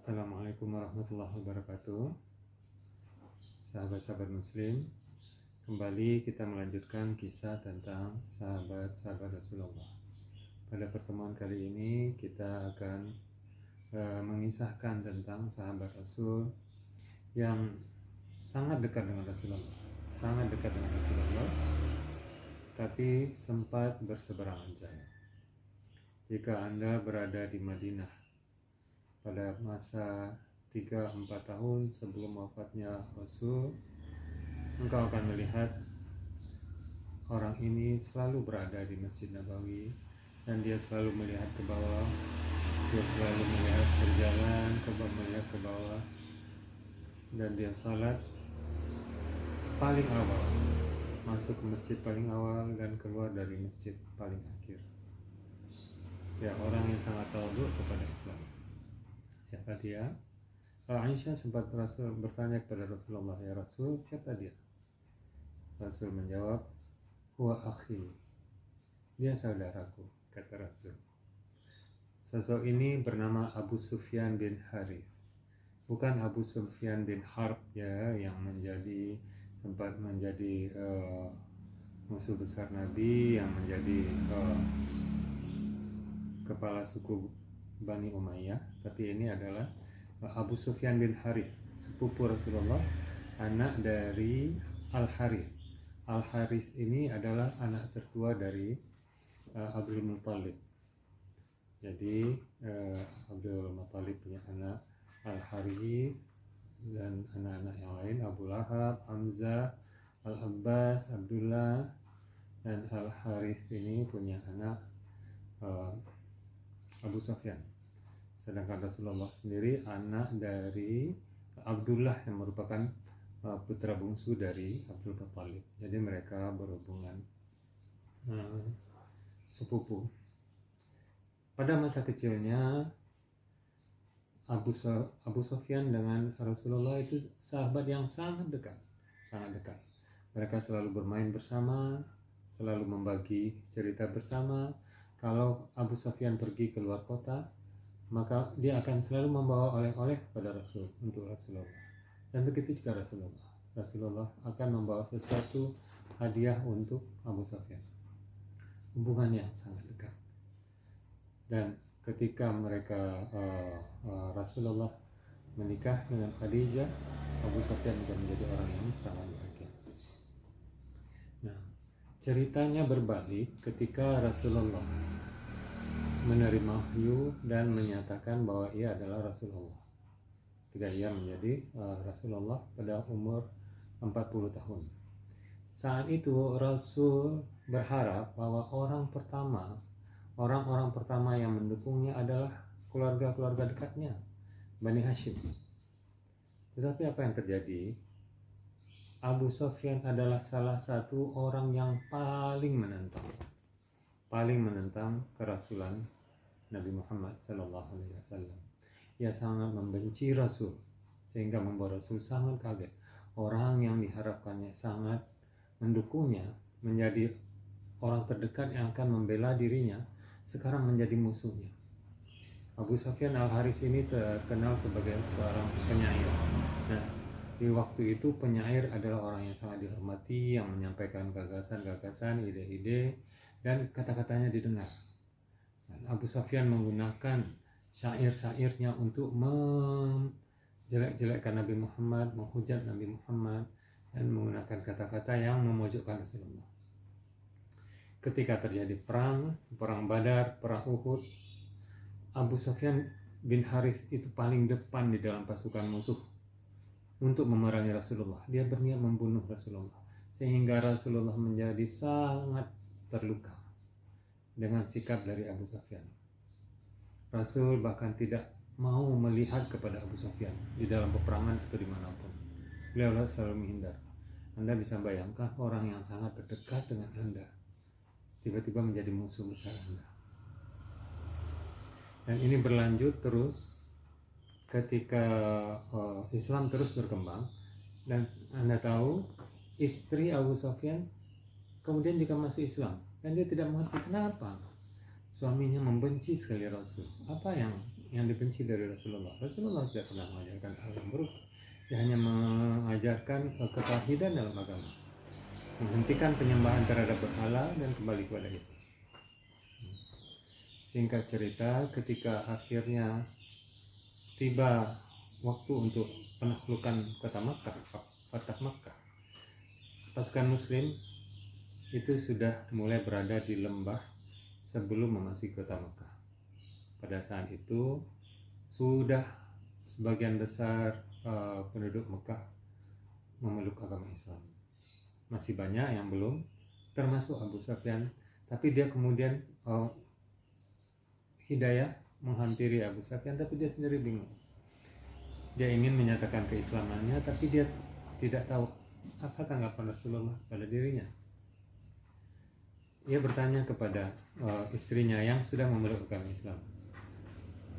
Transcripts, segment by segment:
Assalamualaikum warahmatullahi wabarakatuh. Sahabat-sahabat muslim, kembali kita melanjutkan kisah tentang sahabat-sahabat Rasulullah. Pada pertemuan kali ini kita akan mengisahkan tentang sahabat Rasul yang sangat dekat dengan Rasulullah, tapi sempat berseberangan jalan. Jika Anda berada di Madinah pada masa 3-4 tahun sebelum wafatnya Rasul, engkau akan melihat orang ini selalu berada di Masjid Nabawi dan dia selalu melihat ke bawah, dia selalu melihat melihat ke bawah, dan dia salat paling awal, masuk ke masjid paling awal dan keluar dari masjid paling akhir. Ya, orang yang sangat tawadhu kepada Islam. Siapa dia? Aisyah sempat bertanya kepada Rasulullah, ya Rasul, siapa dia? Rasul menjawab, huwa akhi, dia saudaraku, kata Rasul. Sosok ini bernama Abu Sufyan bin Harith, bukan Abu Sufyan bin Harb ya, yang sempat menjadi musuh besar Nabi, yang menjadi kepala suku Bani Umayyah, tapi ini adalah Abu Sufyan bin Harith, sepupu Rasulullah, anak dari Al-Harith. Al-Harith ini adalah anak tertua dari Abdul Muttalib. Jadi Abdul Muttalib punya anak Al-Harith dan anak-anak yang lain, Abu Lahab, Hamzah, Al-Abbas, Abdullah, dan Al-Harith ini punya anak Abu Sufyan. Sedangkan Rasulullah sendiri anak dari Abdullah yang merupakan putra bungsu dari Abdul Muttalib. Jadi mereka berhubungan sepupu. Pada masa kecilnya Abu Sufyan dengan Rasulullah itu sahabat yang sangat dekat. Mereka selalu bermain bersama, selalu membagi cerita bersama. Kalau Abu Sufyan pergi keluar kota, maka dia akan selalu membawa oleh-oleh kepada untuk Rasulullah. Dan begitu juga Rasulullah akan membawa sesuatu hadiah untuk Abu Sufyan. Hubungannya sangat dekat. Dan ketika Rasulullah menikah dengan Khadijah, Abu Sufyan juga menjadi orang yang sangat bahagia. Nah, ceritanya berbalik ketika Rasulullah menerima wahyu dan menyatakan bahwa ia adalah Rasulullah. Ketika ia menjadi Rasulullah pada umur 40 tahun. Saat itu Rasul berharap bahwa orang-orang pertama yang mendukungnya adalah keluarga dekatnya, Bani Hashim. Tetapi apa yang terjadi? Abu Sufyan adalah salah satu orang yang paling menentang kerasulan Nabi Muhammad SAW. Ia sangat membenci Rasul sehingga membuat Rasul sangat kaget. Orang yang diharapkannya sangat mendukungnya, menjadi orang terdekat yang akan membela dirinya, sekarang menjadi musuhnya. Abu Sufyan Al-Harith ini terkenal sebagai seorang penyair. Nah, di waktu itu penyair adalah orang yang sangat dihormati, yang menyampaikan gagasan, ide-ide, dan kata-katanya didengar. Dan Abu Sufyan menggunakan syair-syairnya untuk menjelek-jelekkan Nabi Muhammad, menghujat Nabi Muhammad, dan menggunakan kata-kata yang memojokkan Rasulullah. Ketika terjadi perang Badar, perang Uhud, Abu Sufyan bin Harith itu paling depan di dalam pasukan musuh untuk memerangi Rasulullah. Dia berniat membunuh Rasulullah, sehingga Rasulullah menjadi sangat terluka dengan sikap dari Abu Sufyan. Rasul bahkan tidak mau melihat kepada Abu Sufyan di dalam peperangan atau dimanapun. Beliau selalu menghindar. Anda bisa bayangkan orang yang sangat terdekat dengan Anda tiba-tiba menjadi musuh besar Anda. Dan ini berlanjut terus ketika Islam terus berkembang. Dan Anda tahu, istri Abu Sufyan kemudian juga masuk Islam, dan dia tidak mengerti kenapa suaminya membenci sekali Rasul. Apa yang yang dibenci dari Rasulullah. Rasulullah tidak pernah mengajarkan hal yang buruk. Dia hanya mengajarkan ketauhidan dalam agama, menghentikan penyembahan terhadap berhala dan kembali kepada Islam. Singkat cerita, ketika akhirnya tiba waktu untuk penaklukan kota Makkah, Fatah Makkah, pasukan Muslim itu sudah mulai berada di lembah sebelum memasuki kota Makkah. Pada saat itu sudah sebagian besar penduduk Mekah memeluk agama Islam. Masih banyak yang belum, termasuk Abu Sufyan, tapi dia kemudian hidayah menghampiri Abu Sufyan, tapi dia sendiri bingung. Dia ingin menyatakan keislamannya, tapi dia tidak tahu apa tanggapan Rasulullah pada dirinya. Ia bertanya kepada istrinya yang sudah memeluk agama Islam,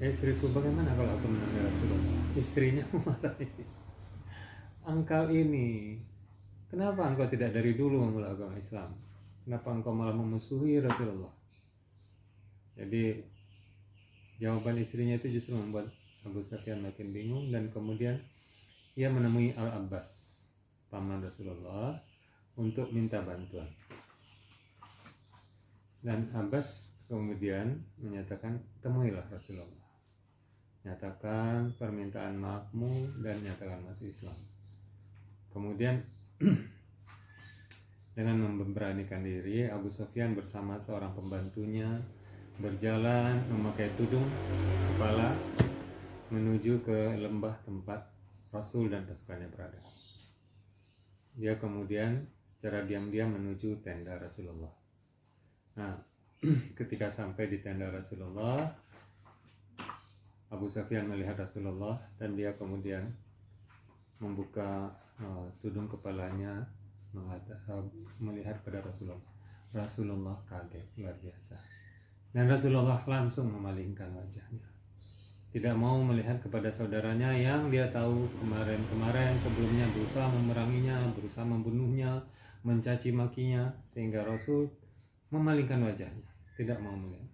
istriku, bagaimana kalau aku menemui Rasulullah? Istrinya memarahi, engkau ini, kenapa engkau tidak dari dulu memeluk agama Islam? Kenapa engkau malah memusuhi Rasulullah? Jadi jawaban istrinya itu justru membuat Abu Sufyan makin bingung, dan kemudian ia menemui Al-Abbas, paman Rasulullah, untuk minta bantuan. Dan Abbas kemudian menyatakan, temuilah Rasulullah, nyatakan permintaan maafmu dan nyatakan masuk Islam. Kemudian dengan memberanikan diri, Abu Sufyan bersama seorang pembantunya berjalan memakai tudung kepala menuju ke lembah tempat Rasul dan pasukannya berada. Dia kemudian secara diam-diam menuju tenda Rasulullah. Nah, ketika sampai di tenda Rasulullah, Abu Sufyan melihat Rasulullah dan dia kemudian membuka tudung kepalanya melihat pada Rasulullah. Rasulullah kaget luar biasa. Dan Rasulullah langsung memalingkan wajahnya. Tidak mau melihat kepada saudaranya yang dia tahu kemarin sebelumnya berusaha memeranginya, berusaha membunuhnya, mencaci makinya, sehingga Rasul memalingkan wajahnya, tidak mau melihat.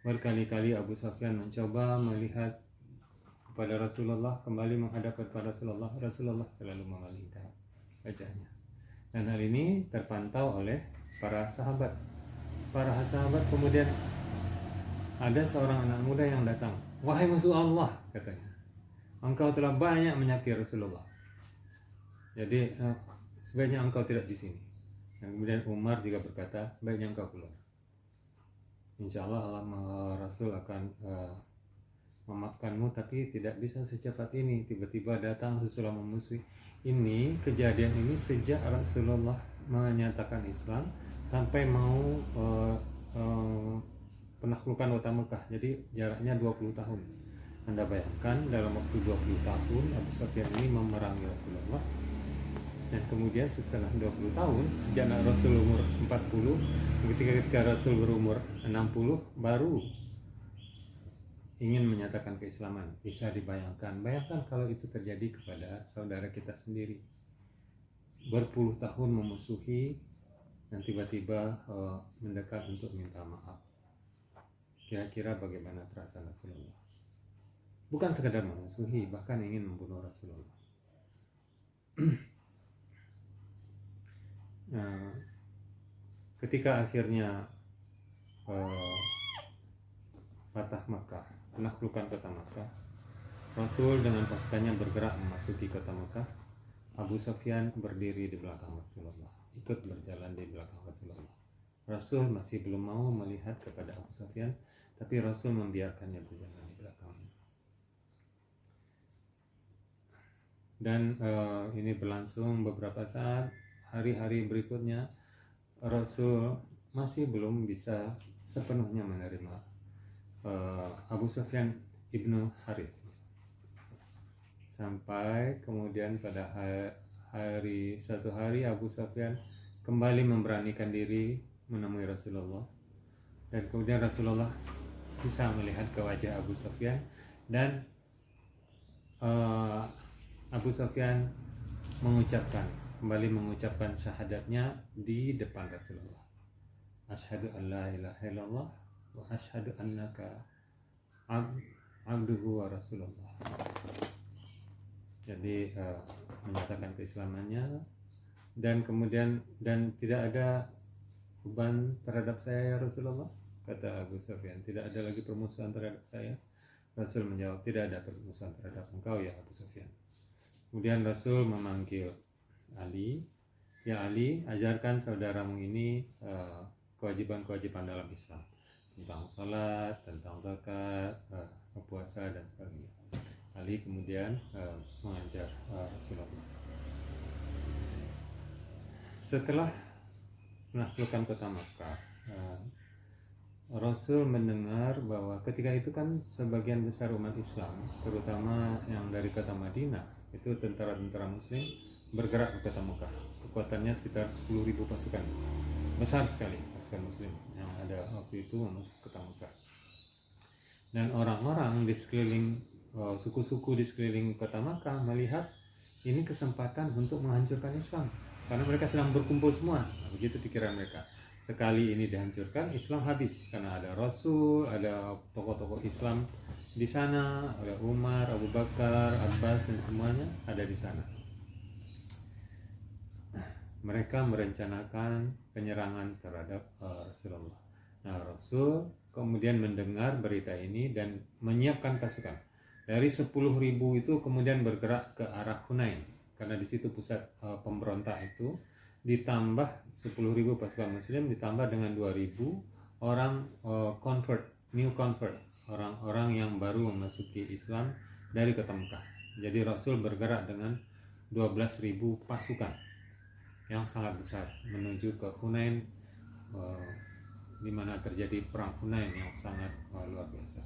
Berkali-kali Abu Sufyan mencoba melihat kepada Rasulullah, kembali menghadap kepada Rasulullah, Rasulullah selalu memalingkan wajahnya. Dan hal ini terpantau oleh para sahabat. Para sahabat kemudian ada seorang anak muda yang datang. Wahai musuh Allah, katanya, engkau telah banyak menyakiti Rasulullah. Jadi sebaiknya engkau tidak di sini. Dan kemudian Umar juga berkata, sebaiknya engkau keluar. Insya Allah Rasul akan memaafkanmu, tapi tidak bisa secepat ini. Tiba-tiba datang sesudah memusuhi. Ini kejadian ini sejak Rasulullah menyatakan Islam sampai mau penaklukan kota Mekah. Jadi jaraknya 20 tahun. Anda bayangkan dalam waktu 20 tahun Abu Sufyan ini memerangi Rasulullah. Dan kemudian setelah 20 tahun, sejak Rasul umur 40, ketika Rasul berumur 60, baru ingin menyatakan keislaman. Bisa dibayangkan. Bayangkan kalau itu terjadi kepada saudara kita sendiri. Berpuluh tahun memusuhi, dan tiba-tiba mendekat untuk minta maaf. Kira-kira bagaimana perasaan Rasulullah? Bukan sekadar memusuhi, bahkan ingin membunuh Rasulullah. Ketika akhirnya Fatah Makkah, penaklukan kota Makkah, Rasul dengan pasukannya bergerak memasuki kota Makkah. Abu Sufyan berdiri di belakang Rasulullah, ikut berjalan di belakang Rasulullah. Rasul masih belum mau melihat kepada Abu Sufyan, tapi Rasul membiarkannya berjalan di belakangnya. Dan ini berlangsung beberapa saat. Hari-hari berikutnya Rasul masih belum bisa sepenuhnya menerima Abu Sufyan ibnu Harith. Sampai kemudian pada satu hari Abu Sufyan kembali memberanikan diri menemui Rasulullah. Dan kemudian Rasulullah bisa melihat ke wajah Abu Sufyan, dan Abu Sufyan kembali mengucapkan syahadatnya di depan Rasulullah. Asyhadu an la ilaha illallah wa asyhadu annaka abduhu wa rasulullah. Jadi menyatakan keislamannya, dan kemudian tidak ada beban terhadap saya ya Rasulullah, kata Abu Sufyan. Tidak ada lagi permusuhan terhadap saya. Rasul menjawab, tidak ada permusuhan terhadap engkau ya Abu Sufyan. Kemudian Rasul memanggil Ali, ya Ali, ajarkan saudaramu ini kewajiban-kewajiban dalam Islam, tentang salat, tentang zakat, puasa dan sebagainya. Ali kemudian mengajar Rasulullah. Setelah menaklukkan kota Makkah, Rasul mendengar bahwa ketika itu kan sebagian besar umat Islam, terutama yang dari kota Madinah, itu tentara-tentara Muslim bergerak ke kota Makkah. Kekuatannya sekitar 10.000 pasukan, besar sekali pasukan Muslim yang ada waktu itu masuk ke kota Makkah. Dan orang-orang di sekeliling suku-suku di sekeliling kota Makkah melihat ini kesempatan untuk menghancurkan Islam, karena mereka sedang berkumpul semua. Begitu pikiran mereka. Sekali ini dihancurkan, Islam habis, karena ada Rasul, ada tokoh-tokoh Islam di sana, ada Umar, Abu Bakar, Abbas dan semuanya ada di sana. Mereka merencanakan penyerangan terhadap Rasulullah. Nah, Rasul kemudian mendengar berita ini dan menyiapkan pasukan. Dari 10.000 itu kemudian bergerak ke arah Hunain, karena di situ pusat pemberontak itu. Ditambah 10.000 pasukan Muslim, ditambah dengan 2.000 orang new convert, orang-orang yang baru memasuki Islam dari kota Mekah. Jadi Rasul bergerak dengan 12.000 pasukan yang sangat besar menuju ke Hunain, di mana terjadi perang Hunain yang sangat luar biasa.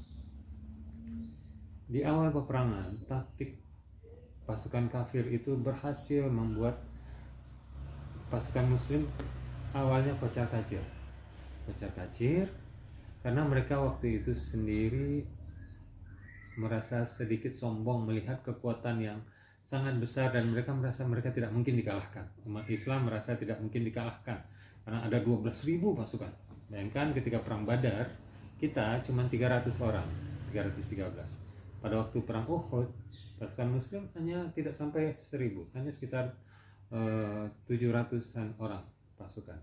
Di awal peperangan, taktik pasukan kafir itu berhasil membuat pasukan Muslim awalnya kocar-kacir karena mereka waktu itu sendiri merasa sedikit sombong melihat kekuatan yang sangat besar, dan mereka merasa mereka tidak mungkin dikalahkan. Umat Islam merasa tidak mungkin dikalahkan karena ada 12.000 pasukan. Bayangkan ketika perang Badar kita cuma 300 orang, 313. Pada waktu perang Uhud, pasukan Muslim hanya tidak sampai 1.000, hanya sekitar 700-an orang pasukan.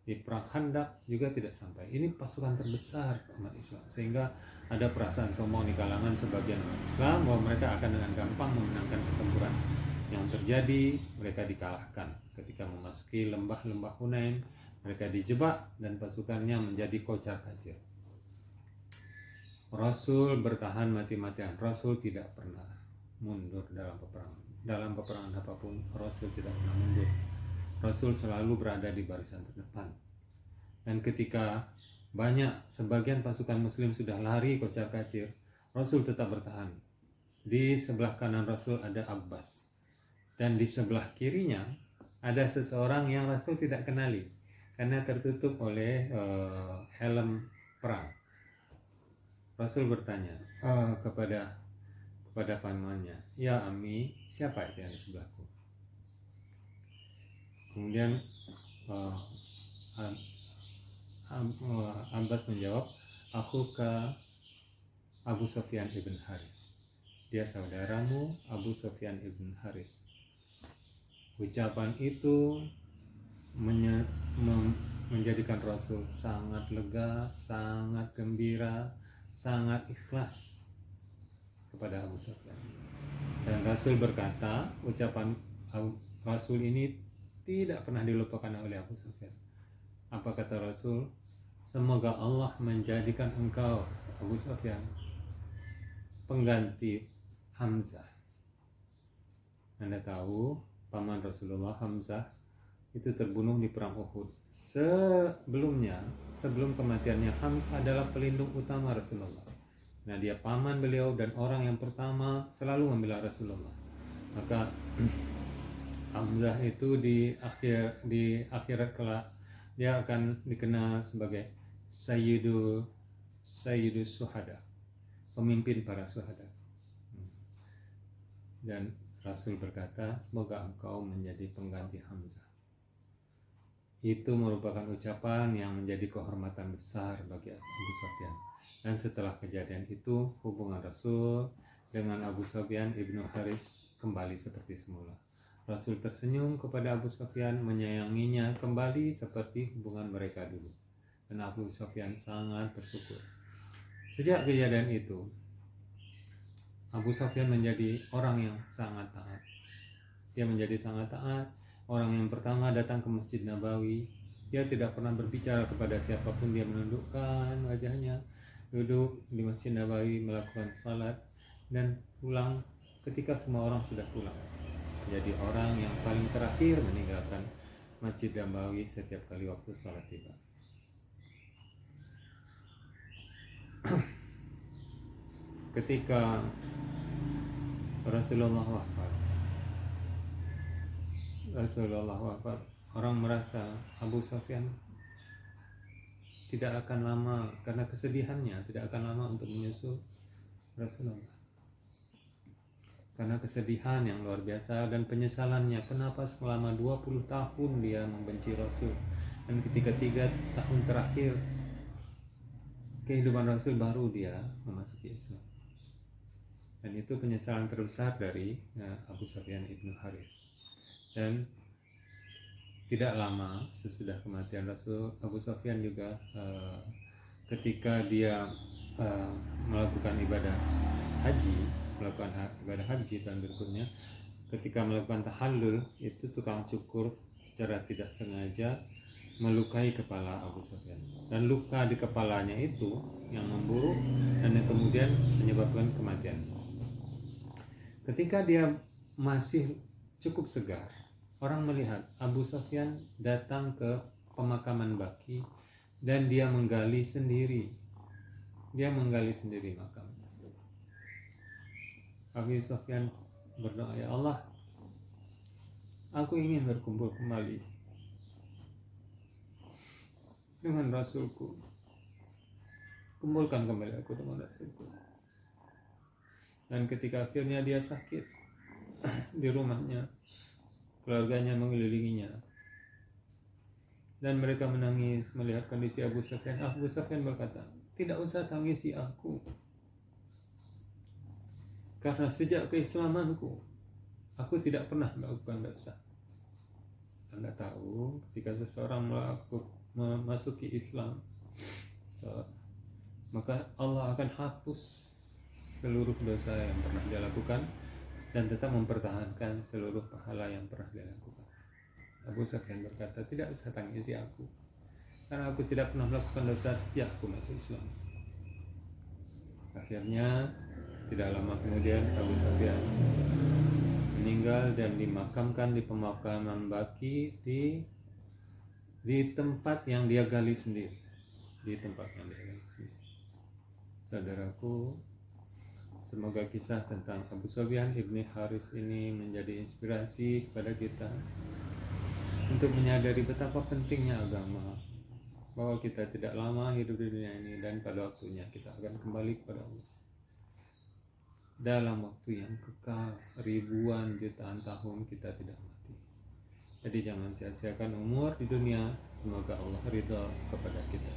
Di perang Khandaq juga tidak sampai. Ini pasukan terbesar umat Islam, sehingga ada perasaan sombong di kalangan sebagian umat Islam bahwa mereka akan dengan gampang memenangkan pertempuran. Yang terjadi, mereka dikalahkan ketika memasuki lembah-lembah Hunain. Mereka dijebak dan pasukannya menjadi kocar-kacir. Rasul bertahan mati-matian. Rasul tidak pernah mundur dalam peperangan. Dalam peperangan apapun, Rasul tidak pernah mundur. Rasul selalu berada di barisan terdepan. Dan ketika sebagian pasukan Muslim sudah lari kocar-kacir, Rasul tetap bertahan. Di sebelah kanan Rasul ada Abbas, dan di sebelah kirinya ada seseorang yang Rasul tidak kenali karena tertutup oleh helm perang. Rasul bertanya kepada pamannya, "Ya Ami, siapa itu yang di sebelahku?" Kemudian Abbas menjawab, "Aku ke Abu Sufyan ibn Haris. Dia saudaramu Abu Sufyan ibn Haris." Ucapan itu menjadikan Rasul sangat lega, sangat gembira, sangat ikhlas kepada Abu Sufyan. Dan Rasul berkata, ucapan Rasul ini tidak pernah dilupakan oleh Abu Sufyan. Apa kata Rasul? "Semoga Allah menjadikan engkau, Abu Sufyan, pengganti Hamzah." Anda tahu, paman Rasulullah Hamzah itu terbunuh di perang Uhud. Sebelum kematiannya, Hamzah adalah pelindung utama Rasulullah. Nah, dia paman beliau dan orang yang pertama selalu membela Rasulullah. Maka Hamzah itu di akhirat kelak dia akan dikenal sebagai Sayyidus Syuhada, pemimpin para syuhada. Dan Rasul berkata, "Semoga engkau menjadi pengganti Hamzah." Itu merupakan ucapan yang menjadi kehormatan besar bagi Abu Sufyan. Dan setelah kejadian itu, hubungan Rasul dengan Abu Sufyan ibnu Haris kembali seperti semula. Rasul tersenyum kepada Abu Sufyan, menyayanginya kembali seperti hubungan mereka dulu. Dan Abu Sufyan sangat bersyukur. Sejak kejadian itu, Abu Sufyan menjadi orang yang sangat taat. Dia menjadi sangat taat. Orang yang pertama datang ke Masjid Nabawi. Dia tidak pernah berbicara kepada siapapun. Dia menundukkan wajahnya, duduk di Masjid Nabawi, melakukan salat, dan pulang ketika semua orang sudah pulang. Jadi orang yang paling terakhir meninggalkan Masjid Nabawi setiap kali waktu salat tiba. Ketika Rasulullah wafat, orang merasa Abu Sufyan tidak akan lama, karena kesedihannya tidak akan lama untuk menyusul Rasulullah. Karena kesedihan yang luar biasa dan penyesalannya, kenapa selama 20 tahun dia membenci Rasul, dan ketika 3 tahun terakhir kehidupan Rasul baru dia memasuki Islam. Dan itu penyesalan terbesar dari Abu Sufyan ibnu Harith. Dan tidak lama sesudah kematian Rasul, Abu Sufyan juga ketika dia melakukan ibadah haji tahun berikutnya, ketika melakukan tahallul, itu tukang cukur secara tidak sengaja melukai kepala Abu Sufyan, dan luka di kepalanya itu yang memburuk dan yang kemudian menyebabkan kematian. Ketika dia masih cukup segar, orang melihat Abu Sufyan datang ke pemakaman Baqi dan dia menggali sendiri makamnya. Abu Sufyan berdoa, ya Allah, aku ingin berkumpul kembali dengan Rasulku. Kumpulkan kembali aku dengan Rasulku. Dan ketika akhirnya dia sakit di rumahnya, keluarganya mengelilinginya dan mereka menangis melihat kondisi Abu Sufyan. Abu Sufyan berkata, tidak usah tangisi aku, karena sejak keislamanku aku tidak pernah melakukan dosa. Anda tahu, ketika seseorang memasuki Islam, maka Allah akan hapus seluruh dosa yang pernah dia lakukan dan tetap mempertahankan seluruh pahala yang pernah dia lakukan. Abu Sufyan berkata, tidak usah tangisi aku, karena aku tidak pernah melakukan dosa sejak aku masuk Islam. Akhirnya tidak lama kemudian Abu Sufyan meninggal dan dimakamkan di pemakaman Baqi di tempat yang dia gali sendiri. Saudaraku, semoga kisah tentang Abu Sufyan ibni Haris ini menjadi inspirasi kepada kita untuk menyadari betapa pentingnya agama, bahwa kita tidak lama hidup di dunia ini dan pada waktunya kita akan kembali kepada Allah dalam waktu yang kekal, ribuan jutaan tahun kita tidak mati. Jadi jangan sia-siakan umur di dunia. Semoga Allah ridha kepada kita.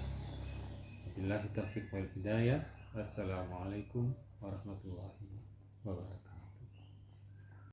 Wabillahi taufiq wal hidayah. Wassalamualaikum warahmatullahi wabarakatuh.